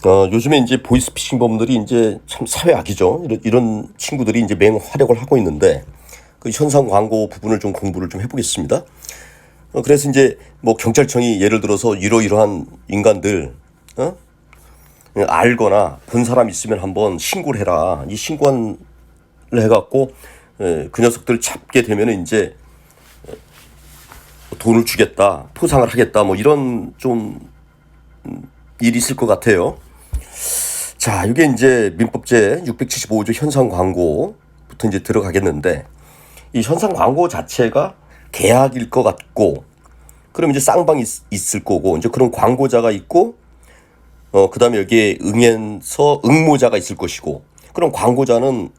요즘에 이제 보이스피싱범들이 이제 참 사회악이죠. 이런 친구들이 이제 맹활약을 하고 있는데 그 현상 광고 부분을 좀 공부를 좀 해보겠습니다. 그래서 이제 뭐 경찰청이 예를 들어서 이러이러한 인간들 알거나 본 사람 있으면 한번 신고를 해라. 이 신고를 해갖고 그 녀석들 잡게 되면 이제 돈을 주겠다, 포상을 하겠다, 뭐 이런 좀 일이 있을 것 같아요. 자, 이게 이제 민법제 675조 현상 광고부터 이제 들어가겠는데 이 현상 광고 자체가 계약일 것 같고 그럼 이제 쌍방이 있을 거고 이제 그런 광고자가 있고 그다음에 여기에 응해서 응모자가 있을 것이고 그럼 광고자는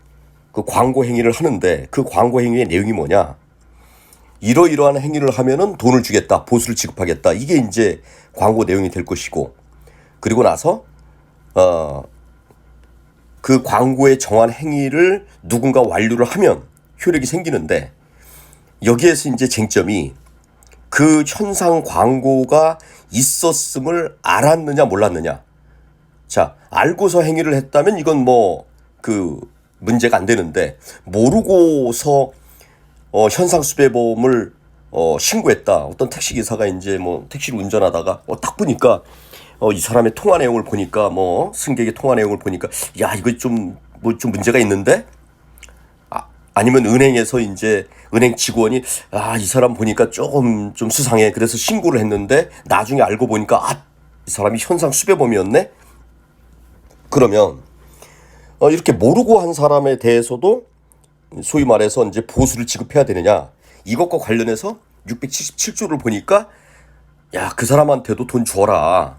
그 광고 행위를 하는데 그 광고 행위의 내용이 뭐냐? 이러이러한 행위를 하면은 돈을 주겠다, 보수를 지급하겠다. 이게 이제 광고 내용이 될 것이고 그리고 나서 그 광고에 정한 행위를 누군가 완료를 하면 효력이 생기는데 여기에서 이제 쟁점이 그 현상 광고가 있었음을 알았느냐 몰랐느냐. 자, 알고서 행위를 했다면 이건 뭐 그 문제가 안 되는데 모르고서 현상 수배범을 신고했다. 어떤 택시 기사가 이제 뭐 택시를 운전하다가 딱 보니까 이 사람의 통화 내용을 보니까 뭐 승객의 통화 내용을 보니까 야 이거 좀 뭐 좀 문제가 있는데 아니면 은행에서 이제 은행 직원이 이 사람 보니까 조금 좀 수상해. 그래서 신고를 했는데 나중에 알고 보니까 이 사람이 현상 수배범이었네. 그러면 이렇게 모르고 한 사람에 대해서도 소위 말해서 이제 보수를 지급해야 되느냐. 이것과 관련해서 677조를 보니까 야, 그 사람한테도 돈 줘라.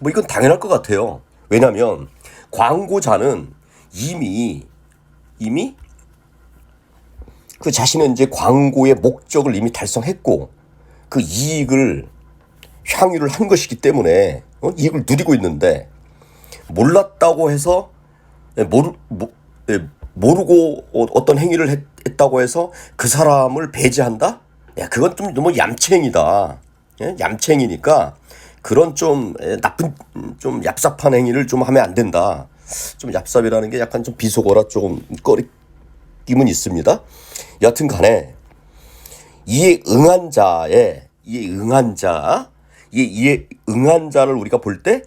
뭐 이건 당연할 것 같아요. 왜냐하면 광고자는 이미 그 자신은 이제 광고의 목적을 이미 달성했고 그 이익을 향유를 한 것이기 때문에 이익을 누리고 있는데 몰랐다고 해서 모르고 어떤 행위를 했다고 해서 그 사람을 배제한다? 야, 그건 좀 너무 얌체행위다. 예? 얌체행위니까 그런 좀 나쁜 좀 얍삽한 행위를 좀 하면 안 된다. 좀 얍삽이라는 게 약간 좀 비속어라 조금 꺼리낌은 있습니다. 여튼 간에 이에 응한 자를 우리가 볼 때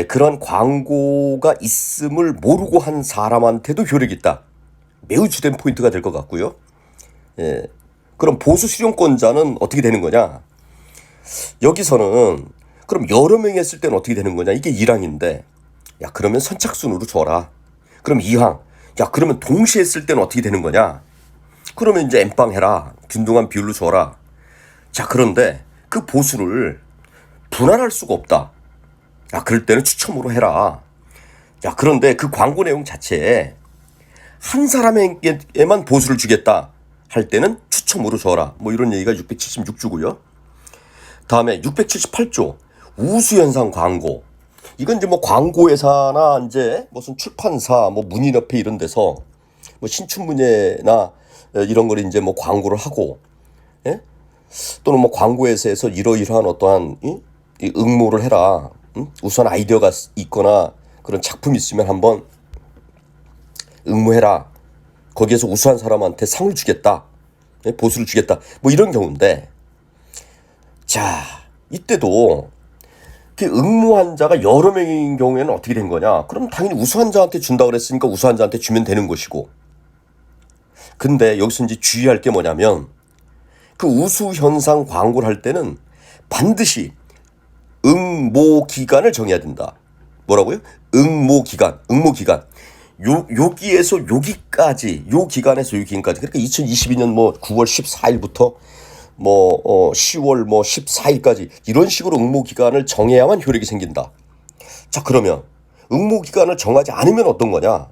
그런 광고가 있음을 모르고 한 사람한테도 효력이 있다. 매우 주된 포인트가 될 것 같고요. 그럼 보수 수령권자는 어떻게 되는 거냐? 여기서는 그럼 여러 명이 했을 때는 어떻게 되는 거냐? 이게 1항인데 야 그러면 선착순으로 줘라. 그럼 2항 야 그러면 동시에 했을 때는 어떻게 되는 거냐? 그러면 이제 엠빵 해라. 균등한 비율로 줘라. 자 그런데 그 보수를 분할할 수가 없다. 야 그럴 때는 추첨으로 해라. 야 그런데 그 광고 내용 자체에 한 사람에게만 보수를 주겠다 할 때는 추첨으로 줘라. 뭐 이런 얘기가 676조고요. 다음에 678조 우수현상 광고. 이건 이제 뭐 광고회사나 이제 무슨 출판사, 뭐 문인협회 이런 데서 뭐 신춘문예나 이런 걸 이제 뭐 광고를 하고, 예? 또는 뭐 광고회사에서 이러이러한 어떠한 이 응모를 해라. 우선 아이디어가 있거나 그런 작품이 있으면 한번 응모해라. 거기에서 우수한 사람한테 상을 주겠다. 보수를 주겠다. 뭐 이런 경우인데 자 이때도 그 응모한 자가 여러 명인 경우에는 어떻게 된 거냐. 그럼 당연히 우수한 자한테 준다고 그랬으니까 우수한 자한테 주면 되는 것이고 근데 여기서 이제 주의할 게 뭐냐면 그 우수현상 광고를 할 때는 반드시 응모 기간을 정해야 된다. 뭐라고요? 응모 기간. 여기에서 여기까지, 요 기간에서 요 기간까지. 그러니까 2022년 뭐 9월 14일부터 뭐 10월 뭐 14일까지 이런 식으로 응모 기간을 정해야만 효력이 생긴다. 자 그러면 응모 기간을 정하지 않으면 어떤 거냐?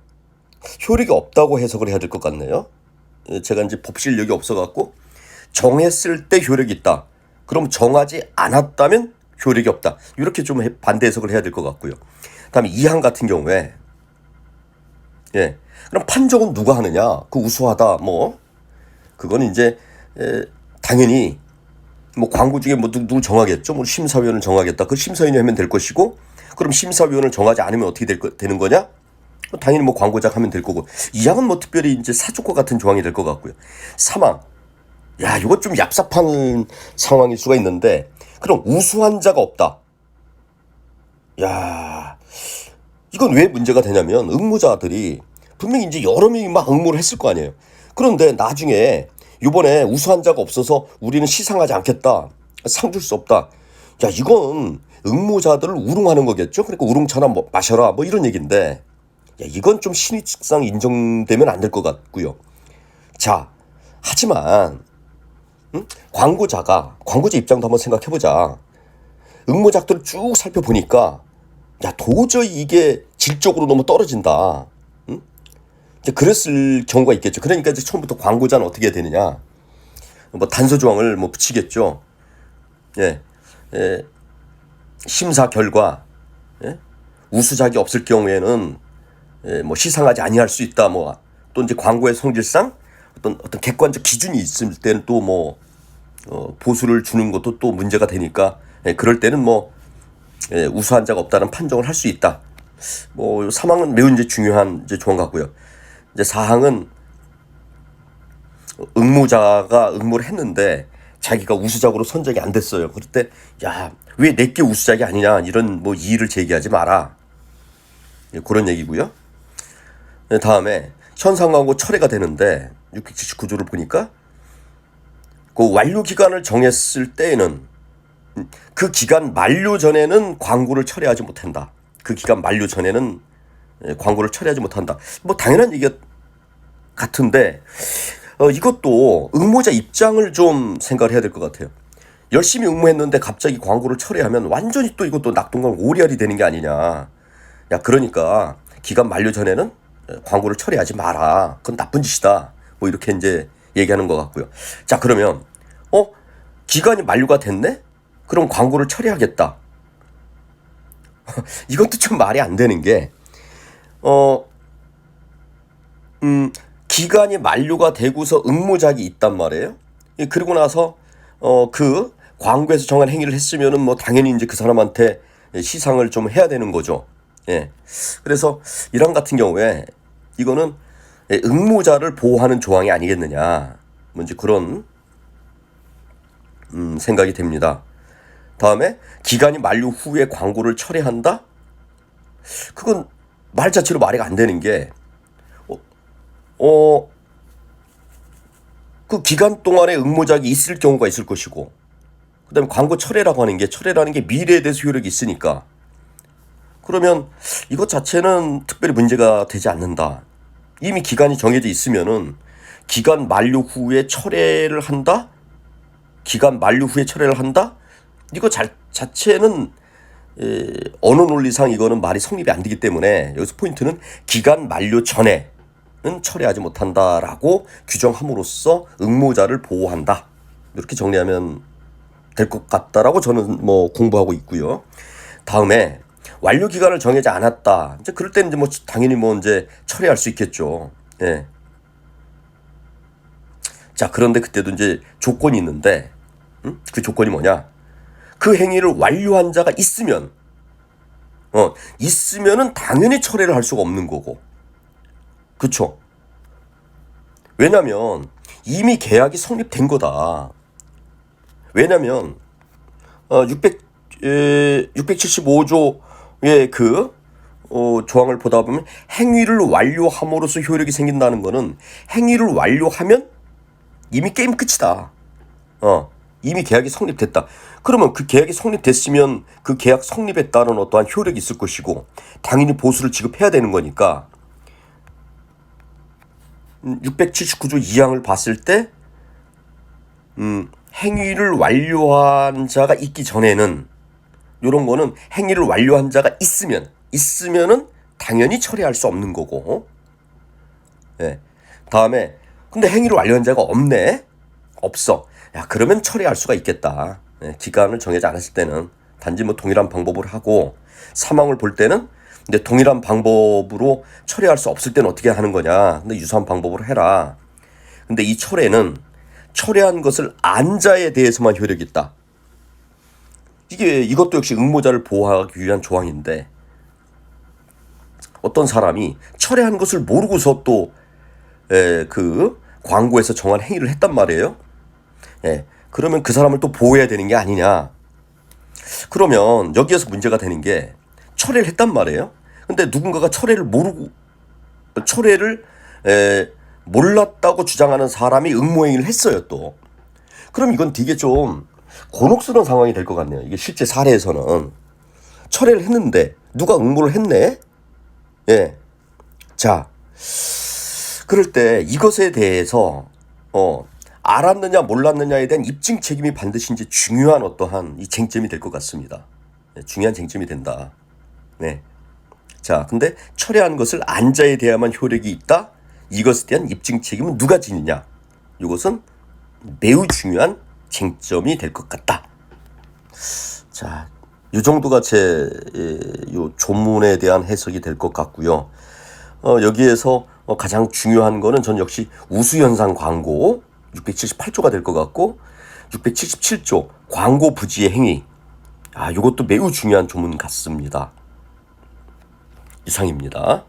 효력이 없다고 해석을 해야 될 것 같네요. 제가 이제 법실력이 없어갖고 정했을 때 효력이 있다. 그럼 정하지 않았다면 효력이 없다. 이렇게 좀 반대 해석을 해야 될 것 같고요. 다음에 2항 같은 경우에 그럼 판정은 누가 하느냐? 그 우수하다 뭐 그건 이제 당연히 뭐 광고 중에 뭐 누구 정하겠죠. 뭐 심사위원을 정하겠다. 그 심사위원이 하면 될 것이고 그럼 심사위원을 정하지 않으면 어떻게 되는 거냐? 당연히 뭐 광고자가 하면 될 거고, 이 항은 뭐 특별히 이제 사조과 같은 조항이 될 것 같고요. 사망. 야, 이거 좀 얍삽한 상황일 수가 있는데, 그럼 우수한 자가 없다. 야, 이건 왜 문제가 되냐면 응모자들이 분명히 이제 여러 명이 막 응모를 했을 거 아니에요. 그런데 나중에 이번에 우수한 자가 없어서 우리는 시상하지 않겠다. 상 줄 수 없다. 야, 이건 응모자들을 우롱하는 거겠죠. 그러니까 우롱차나 뭐 마셔라 뭐 이런 얘기인데, 야, 이건 좀 신의칙상 인정되면 안 될 것 같고요. 자, 하지만 광고자 입장도 한번 생각해보자. 응모작들을 쭉 살펴보니까 야, 도저히 이게 질적으로 너무 떨어진다. 이제 그랬을 경우가 있겠죠. 그러니까 이제 처음부터 광고자는 어떻게 해야 되느냐? 뭐 단서 조항을 뭐 붙이겠죠. 예, 심사 결과 우수작이 없을 경우에는 뭐 시상하지 아니할 수 있다. 뭐 또 이제 광고의 성질상 어떤 객관적 기준이 있을 때는 또 뭐 보수를 주는 것도 또 문제가 되니까 그럴 때는 뭐 우수한 자가 없다는 판정을 할 수 있다. 뭐 사항은 매우 이제 중요한 이제 조항 같고요. 이제 사항은 응모자가 응모를 했는데 자기가 우수작으로 선정이 안 됐어요. 그럴 때 야, 왜 내게 우수작이 아니냐 이런 뭐 이의를 제기하지 마라. 그런 얘기고요. 다음에 현상광고 철회가 되는데 679조를 보니까 그 완료 기간을 정했을 때에는 그 기간 만료 전에는 광고를 철회하지 못한다. 그 기간 만료 전에는 광고를 철회하지 못한다. 뭐 당연한 얘기 같은데 이것도 응모자 입장을 좀 생각을 해야 될 것 같아요. 열심히 응모했는데 갑자기 광고를 철회하면 완전히 또 이것도 낙동강 오리알이 되는 게 아니냐. 야, 그러니까 기간 만료 전에는 광고를 철회하지 마라. 그건 나쁜 짓이다. 뭐 이렇게 이제 얘기하는 것 같고요. 자, 그러면 기간이 만료가 됐네? 그럼 광고를 철회하겠다. 이것도 좀 말이 안 되는 게 기간이 만료가 되고서 응모작이 있단 말이에요. 그리고 나서 그 광고에서 정한 행위를 했으면은 뭐 당연히 이제 그 사람한테 시상을 좀 해야 되는 거죠. 예. 그래서 이런 같은 경우에 이거는 응모자를 보호하는 조항이 아니겠느냐. 뭐 이제 그런 생각이 됩니다. 다음에 기간이 만료 후에 광고를 철회한다? 그건 말 자체로 말이 안 되는 게 그 기간 동안에 응모작이 있을 경우가 있을 것이고, 그다음에 광고 철회라는 게 미래에 대해서 효력이 있으니까, 그러면 이것 자체는 특별히 문제가 되지 않는다. 이미 기간이 정해져 있으면은 기간 만료 후에 철회를 한다? 기간 만료 후에 철회를 한다? 이거 자체는 언어 논리상 이거는 말이 성립이 안 되기 때문에 여기서 포인트는 기간 만료 전에는 철회하지 못한다라고 규정함으로써 응모자를 보호한다. 이렇게 정리하면 될 것 같다라고 저는 뭐 공부하고 있고요. 다음에 완료 기간을 정하지 않았다. 이제 그럴 때는 이제 뭐 당연히 뭐 이제 철회할 수 있겠죠. 예. 자, 그런데 그때도 이제 조건이 있는데, 그 조건이 뭐냐? 그 행위를 완료한 자가 있으면은 당연히 철회를 할 수가 없는 거고. 그쵸? 왜냐면 이미 계약이 성립된 거다. 왜냐면 675조의 그 조항을 보다 보면 행위를 완료함으로써 효력이 생긴다는 거는 행위를 완료하면 이미 게임 끝이다. 이미 계약이 성립됐다. 그러면 그 계약이 성립됐으면 그 계약 성립에 따른 어떠한 효력이 있을 것이고 당연히 보수를 지급해야 되는 거니까 679조 2항을 봤을 때 행위를 완료한 자가 있기 전에는 이런 거는 행위를 완료한 자가 있으면은 당연히 처리할 수 없는 거고. 예. 다음에 근데 행위를 완료한 자가 없어. 야, 그러면 처리할 수가 있겠다. 예, 기간을 정하지 않았을 때는 단지 뭐 동일한 방법을 하고 사망을 볼 때는 근데 동일한 방법으로 처리할 수 없을 때는 어떻게 하는 거냐. 근데 유사한 방법으로 해라. 근데 이 철회는 철회한 것을 안 자에 대해서만 효력이 있다. 이것도 역시 응모자를 보호하기 위한 조항인데 어떤 사람이 철회한 것을 모르고서 또 그 광고에서 정한 행위를 했단 말이에요. 예, 그러면 그 사람을 또 보호해야 되는 게 아니냐. 그러면 여기에서 문제가 되는 게 철회를 했단 말이에요. 근데 누군가가 철회를 몰랐다고 주장하는 사람이 응모행위를 했어요 또. 그럼 이건 되게 좀 곤혹스러운 상황이 될 것 같네요. 이게 실제 사례에서는 철회를 했는데 누가 응모를 했네. 예. 자, 그럴 때 이것에 대해서 알았느냐 몰랐느냐에 대한 입증 책임이 반드시 이제 중요한 어떠한 이 쟁점이 될 것 같습니다. 네, 중요한 쟁점이 된다. 네. 자, 근데 철회한 것을 안 자에 대해야만 효력이 있다. 이것에 대한 입증 책임은 누가 지느냐? 이것은 매우 중요한 쟁점이 될 것 같다. 자, 이 정도가 제 요 조문에 대한 해석이 될 것 같고요. 여기에서 가장 중요한 거는 전 역시 우수현상 광고 678조가 될 것 같고 677조 광고 부지의 행위. 이것도 매우 중요한 조문 같습니다. 이상입니다.